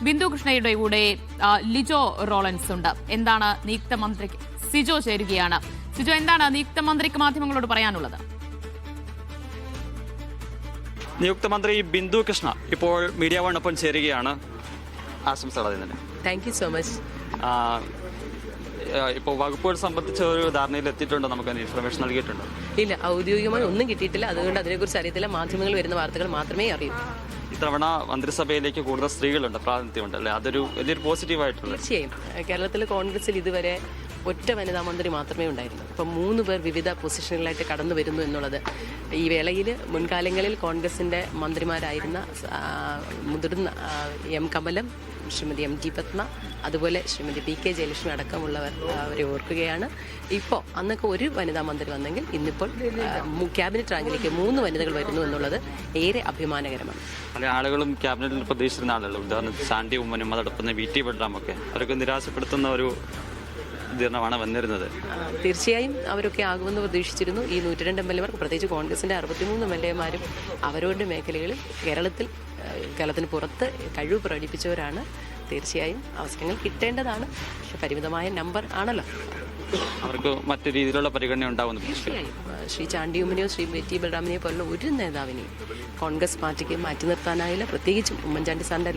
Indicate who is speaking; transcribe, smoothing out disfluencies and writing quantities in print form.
Speaker 1: ബിന്ദു കൃഷ്ണയുടെ കൂടെ ലിജോ റോളൻസ് ഉണ്ട്. എന്താണ് നിയുക്ത മന്ത്രിക്ക്? സിജോ ചേരുകയാണ്. സിജോ, എന്താണ് നിയുക്ത മന്ത്രിക്ക് മാധ്യമങ്ങളോട് പറയാനുള്ളത്?
Speaker 2: നിയുക്ത മന്ത്രി ബിന്ദു കൃഷ്ണ ഇപ്പോൾ മീഡിയ വണ്ണൊപ്പം ചേരുകയാണ്. ആശംസകൾ അതിന്.
Speaker 3: Thank you so much.
Speaker 2: ഇപ്പോൾ വകുപ്പുകൾ സംബന്ധിച്ച ഒരു ധാരണയിൽ എത്തിയിട്ടുണ്ടോ? നമുക്ക് ഇൻഫർമേഷൻ നൽകിയിട്ടുണ്ടോ?
Speaker 3: ഇല്ല, ഔദ്യോഗികമായി ഒന്നും കിട്ടിയിട്ടില്ല. അതുകൊണ്ട് അതിനെക്കുറിച്ച് അറിയത്തില്ല. മാധ്യമങ്ങളിൽ വരുന്ന വാർത്തകൾ മാത്രമേ അറിയൂ.
Speaker 2: ഇത്തവണ മന്ത്രിസഭയിലേക്ക് കൂടുതൽ സ്ത്രീകളുണ്ട്, പ്രാതിനിധ്യമുണ്ട് അല്ലേ? അതൊരു വലിയൊരു പോസിറ്റീവായിട്ടുള്ള.
Speaker 3: തീർച്ചയായും കേരളത്തിലെ കോൺഗ്രസിൽ ഇതുവരെ ഒറ്റ വനിതാ മന്ത്രി മാത്രമേ ഉണ്ടായിരുന്നു. ഇപ്പം 3 പേർ വിവിധ പൊസിഷനുകളായിട്ട് കടന്നു വരുന്നു എന്നുള്ളത് ഈ വേളയിൽ മുൻകാലങ്ങളിൽ കോൺഗ്രസിൻ്റെ മന്ത്രിമാരായിരുന്ന മുതിർന്ന എം കമലം, ശ്രീമതി MG പത്മ, അതുപോലെ ശ്രീമതി PK ജയലക്ഷ്മി അടക്കമുള്ളവർ അവരെ ഓർക്കുകയാണ്. ഇപ്പോൾ അന്നൊക്കെ ഒരു വനിതാ മന്ത്രി വന്നെങ്കിൽ ഇന്നിപ്പോൾ ക്യാബിനറ്റ് റാങ്കിലേക്ക് 3 വനിതകൾ വരുന്നു എന്നുള്ളത് ഏറെ അഭിമാനകരമാണ്.
Speaker 2: പല ആളുകളും ക്യാബിനറ്റിൽ പ്രതീക്ഷിച്ചിരുന്ന ആളുകൾ, ഉദാഹരണത്തിന് സാൻഡി ഉമ്മനും അതോടൊപ്പം VT ബൽറാമൊക്കെ, അവരൊക്കെ നിരാശപ്പെടുത്തുന്ന ഒരു ാണ് വന്നിരുന്നത്.
Speaker 3: തീർച്ചയായും അവരൊക്കെ ആകുമെന്ന് പ്രതീക്ഷിച്ചിരുന്നു. ഈ 102 MLA മാർ, പ്രത്യേകിച്ച് കോൺഗ്രസിൻ്റെ 63 MLA മാരും അവരവരുടെ മേഖലകളിൽ കേരളത്തിന് പുറത്ത് കഴിവ് പ്രകടിപ്പിച്ചവരാണ്. തീർച്ചയായും അവസരങ്ങൾ കിട്ടേണ്ടതാണ്. പക്ഷെ പരിമിതമായ നമ്പർ ആണല്ലോ.
Speaker 2: അവർക്ക് മറ്റു രീതിയിലുള്ള പരിഗണന ഉണ്ടാവുന്നു.
Speaker 3: തീർച്ചയായും ശ്രീ ചാണ്ടിയുമ്മനെയോ ശ്രീ VT ബൽറാമിനെയോ പോലുള്ള ഒരു നേതാവിനെയും കോൺഗ്രസ് പാർട്ടിക്ക് മാറ്റി നിർത്താനായില്ല. പ്രത്യേകിച്ചും ഉമ്മൻചാണ്ടി സാറിൻ്റെ